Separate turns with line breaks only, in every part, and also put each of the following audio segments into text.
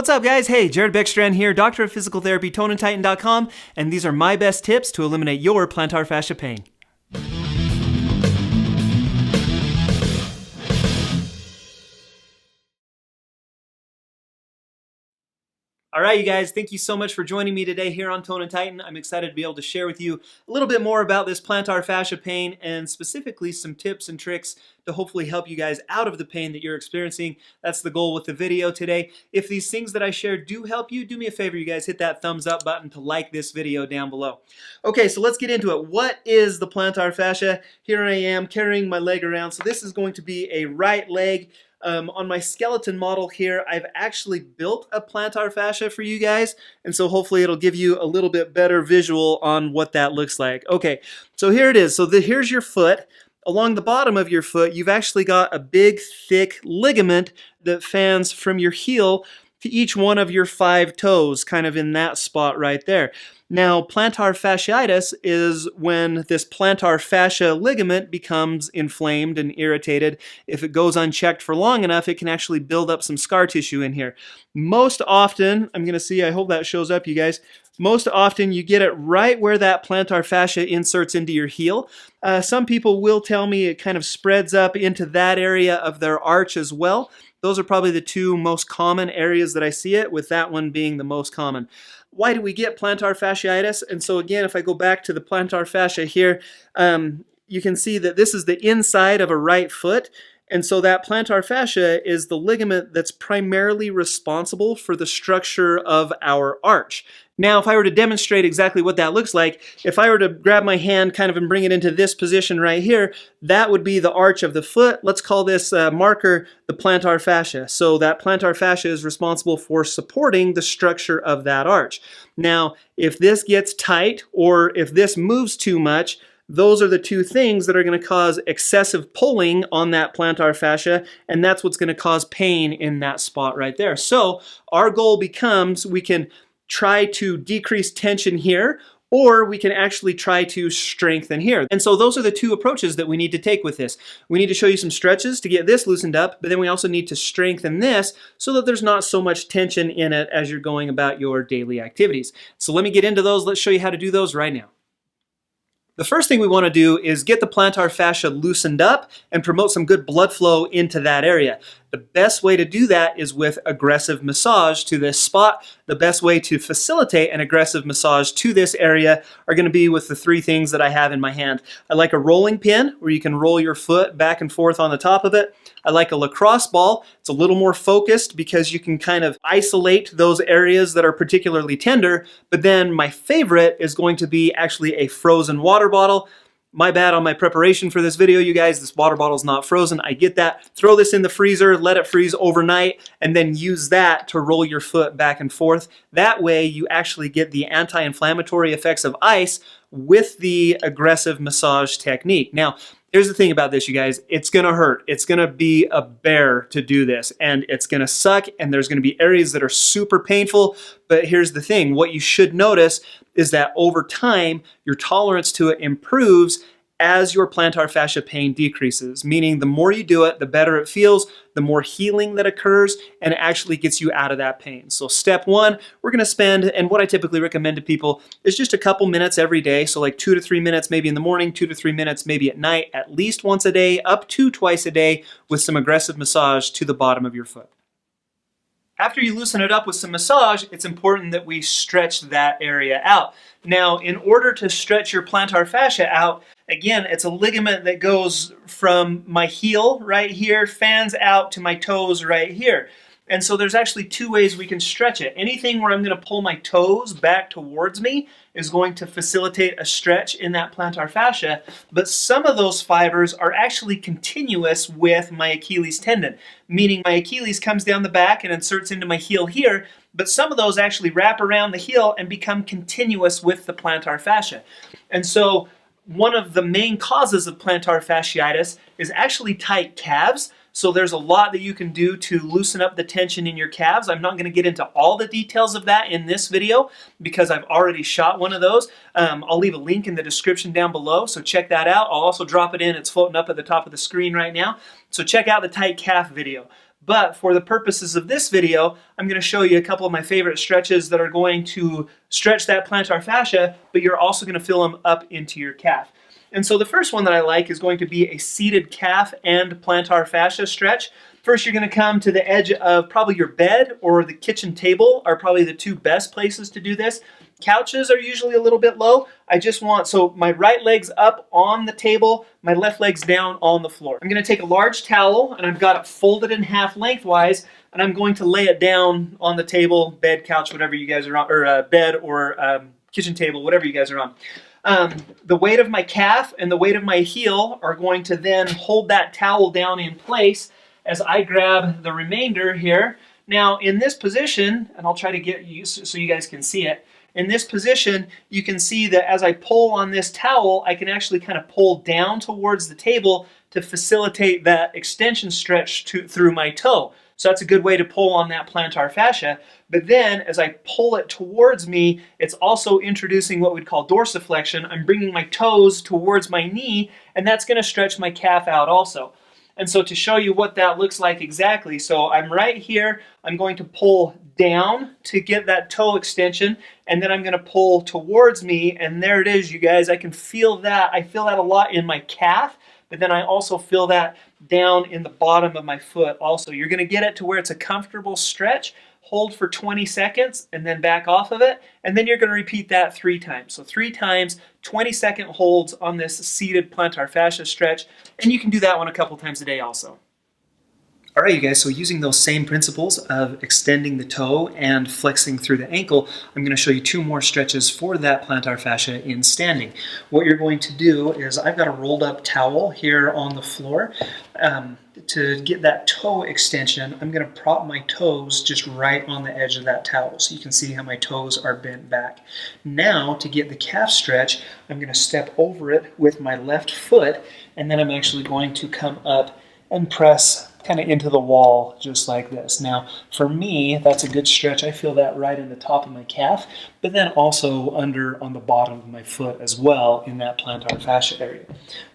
What's up, guys? Hey, Jared Beckstrand here, Doctor of Physical Therapy, ToneandTitan.com, and these are my best tips to eliminate your plantar fascia pain. All right, you guys, thank you so much for joining me today here on Tone and Titan. I'm excited to be able to share with you a little bit more about this plantar fascia pain and specifically some tips and tricks to hopefully help you guys out of the pain that you're experiencing. That's the goal with the video today. If these things that I share do help you, do me a favor, you guys, hit that thumbs up button to like this video down below. Okay, so let's get into it. What is the plantar fascia? Here I am carrying my leg around. So this is going to be a right leg. On my skeleton model here, I've actually built a plantar fascia for you guys, and so hopefully it'll give you a little bit better visual on what that looks like. Okay, so here it is. So here's your foot. Along the bottom of your foot, you've actually got a big, thick ligament that fans from your heel to each one of your 5 toes, kind of in that spot right there. Now, plantar fasciitis is when this plantar fascia ligament becomes inflamed and irritated. If it goes unchecked for long enough, it can actually build up some scar tissue in here. Most often, I'm going to see, I hope that shows up, you guys. Most often, you get it right where that plantar fascia inserts into your heel. Some people will tell me it kind of spreads up into that area of their arch as well. Those are probably the 2 most common areas that I see it, with that one being the most common. Why do we get plantar fasciitis? And so again, if I go back to the plantar fascia here, you can see that this is the inside of a right foot. And so that plantar fascia is the ligament that's primarily responsible for the structure of our arch. Now, if I were to demonstrate exactly what that looks like, if I were to grab my hand kind of and bring it into this position right here, that would be the arch of the foot. Let's call this marker the plantar fascia. So that plantar fascia is responsible for supporting the structure of that arch. Now, if this gets tight or if this moves too much, those are the 2 things that are going to cause excessive pulling on that plantar fascia, and that's what's going to cause pain in that spot right there. So our goal becomes we can try to decrease tension here, or we can actually try to strengthen here. And so those are the 2 approaches that we need to take with this. We need to show you some stretches to get this loosened up, but then we also need to strengthen this so that there's not so much tension in it as you're going about your daily activities. So let me get into those. Let's show you how to do those right now. The first thing we want to do is get the plantar fascia loosened up and promote some good blood flow into that area. The best way to do that is with aggressive massage to this spot. The best way to facilitate an aggressive massage to this area are going to be with the 3 things that I have in my hand. I like a rolling pin where you can roll your foot back and forth on the top of it. I like a lacrosse ball. It's a little more focused because you can kind of isolate those areas that are particularly tender. But then my favorite is going to be actually a frozen water bottle. My bad on my preparation for this video, you guys. This water bottle is not frozen. I get that. Throw this in the freezer, let it freeze overnight, and then use that to roll your foot back and forth. That way, you actually get the anti-inflammatory effects of ice with the aggressive massage technique. Now, here's the thing about this, you guys. It's going to hurt. It's going to be a bear to do this, and it's going to suck, and there's going to be areas that are super painful. But here's the thing. What you should notice is that over time, your tolerance to it improves as your plantar fascia pain decreases, meaning the more you do it, the better it feels, the more healing that occurs, and it actually gets you out of that pain. So step 1, we're going to spend, and what I typically recommend to people is just a couple minutes every day. So like 2 to 3 minutes maybe in the morning, 2 to 3 minutes maybe at night, at least once a day, up to twice a day with some aggressive massage to the bottom of your foot. After you loosen it up with some massage, it's important that we stretch that area out. Now, in order to stretch your plantar fascia out, again, it's a ligament that goes from my heel right here, fans out to my toes right here. And so there's actually 2 ways we can stretch it. Anything where I'm going to pull my toes back towards me is going to facilitate a stretch in that plantar fascia, but some of those fibers are actually continuous with my Achilles tendon, meaning my Achilles comes down the back and inserts into my heel here, but some of those actually wrap around the heel and become continuous with the plantar fascia. And so one of the main causes of plantar fasciitis is actually tight calves. So there's a lot that you can do to loosen up the tension in your calves. I'm not going to get into all the details of that in this video because I've already shot one of those. I'll leave a link in the description down below, so check that out. I'll also drop it in. It's floating up at the top of the screen right now. So check out the tight calf video. But for the purposes of this video, I'm going to show you a couple of my favorite stretches that are going to stretch that plantar fascia, but you're also going to feel them up into your calf. And so the first one that I like is going to be a seated calf and plantar fascia stretch. First, you're going to come to the edge of probably your bed or the kitchen table are probably the two best places to do this. Couches are usually a little bit low. So my right leg's up on the table, my left leg's down on the floor. I'm going to take a large towel and I've got it folded in half lengthwise, and I'm going to lay it down on the table, bed, couch, whatever you guys are on, or bed or kitchen table, whatever you guys are on. The weight of my calf and the weight of my heel are going to then hold that towel down in place as I grab the remainder here. Now in this position, and I'll try to get you so you guys can see it, in this position, you can see that as I pull on this towel, I can actually kind of pull down towards the table to facilitate that extension stretch through my toe. So that's a good way to pull on that plantar fascia. But then as I pull it towards me, it's also introducing what we'd call dorsiflexion. I'm bringing my toes towards my knee, and that's going to stretch my calf out also. And so to show you what that looks like exactly, so I'm right here, I'm going to pull down to get that toe extension, and then I'm going to pull towards me, and there it is, you guys. I can feel that. I feel that a lot in my calf, but then I also feel that down in the bottom of my foot also. You're going to get it to where it's a comfortable stretch. Hold for 20 seconds and then back off of it, and then you're going to repeat that 3 times. So 3 times, 20-second holds on this seated plantar fascia stretch, and you can do that one a couple times a day also. All right, you guys, so using those same principles of extending the toe and flexing through the ankle, I'm going to show you 2 more stretches for that plantar fascia in standing. What you're going to do is, I've got a rolled up towel here on the floor. To get that toe extension, I'm going to prop my toes just right on the edge of that towel, so you can see how my toes are bent back. Now, to get the calf stretch, I'm going to step over it with my left foot, and then I'm actually going to come up and press kind of into the wall just like this. Now, for me, that's a good stretch. I feel that right in the top of my calf, but then also under on the bottom of my foot as well in that plantar fascia area.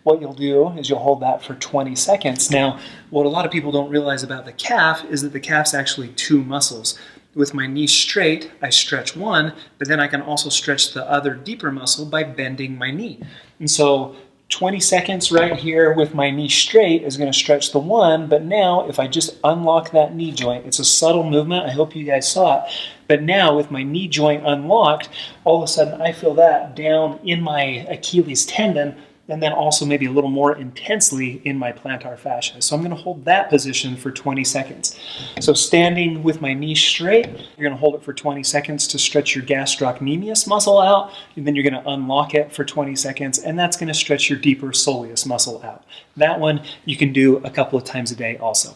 What you'll do is you'll hold that for 20 seconds. Now, what a lot of people don't realize about the calf is that the calf's actually 2 muscles. With my knee straight, I stretch one, but then I can also stretch the other deeper muscle by bending my knee. And so 20 seconds right here with my knee straight is going to stretch the one, but now if I just unlock that knee joint, it's a subtle movement, I hope you guys saw it, but now with my knee joint unlocked, all of a sudden I feel that down in my Achilles tendon, and then also maybe a little more intensely in my plantar fascia. So I'm going to hold that position for 20 seconds. So standing with my knee straight, you're going to hold it for 20 seconds to stretch your gastrocnemius muscle out, and then you're going to unlock it for 20 seconds, and that's going to stretch your deeper soleus muscle out. That one you can do a couple of times a day also.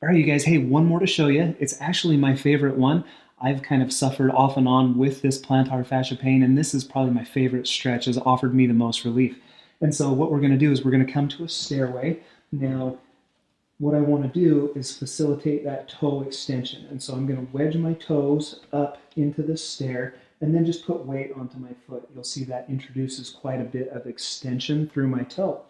All right, you guys, hey, one more to show you. It's actually my favorite one. I've kind of suffered off and on with this plantar fascia pain, and this is probably my favorite stretch. Has offered me the most relief. And so what we're going to do is we're going to come to a stairway. Now, what I want to do is facilitate that toe extension. And so I'm going to wedge my toes up into the stair and then just put weight onto my foot. You'll see that introduces quite a bit of extension through my toe.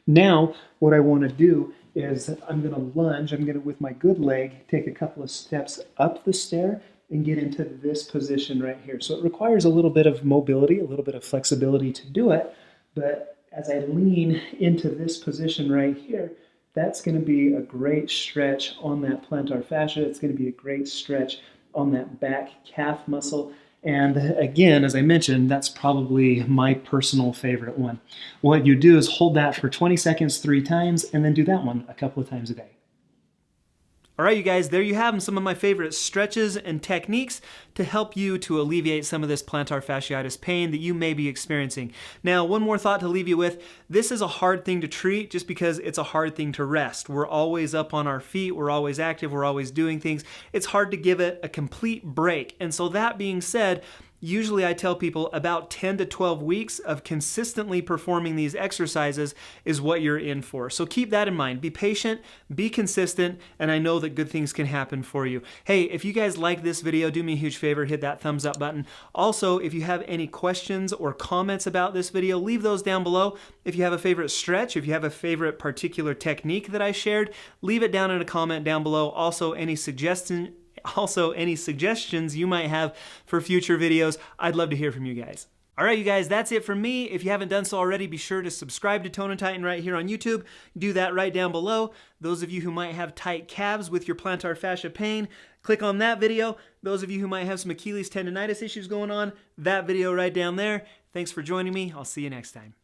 Now, what I want to do is I'm going to lunge. I'm going to, with my good leg, take a couple of steps up the stair and get into this position right here. So it requires a little bit of mobility, a little bit of flexibility to do it, but as I lean into this position right here, that's going to be a great stretch on that plantar fascia. It's going to be a great stretch on that back calf muscle. And again, as I mentioned, that's probably my personal favorite one. What you do is hold that for 20 seconds 3 times, and then do that one a couple of times a day. All right, you guys, there you have them, some of my favorite stretches and techniques to help you to alleviate some of this plantar fasciitis pain that you may be experiencing. Now, one more thought to leave you with. This is a hard thing to treat just because it's a hard thing to rest. We're always up on our feet, we're always active, we're always doing things. It's hard to give it a complete break. And so that being said, Usually I tell people about 10 to 12 weeks of consistently performing these exercises is what you're in for. So keep that in mind. Be patient, be consistent, and I know that good things can happen for you. Hey, if you guys like this video, do me a huge favor, hit that thumbs up button. Also, if you have any questions or comments about this video, leave those down below. If you have a favorite stretch, if you have a favorite particular technique that I shared, leave it down in a comment down below. Also, any suggestions you might have for future videos. I'd love to hear from you guys. All right, you guys, that's it from me. If you haven't done so already, be sure to subscribe to Tone and Tighten right here on YouTube. Do that right down below. Those of you who might have tight calves with your plantar fascia pain, click on that video. Those of you who might have some Achilles tendonitis issues going on, that video right down there. Thanks for joining me. I'll see you next time.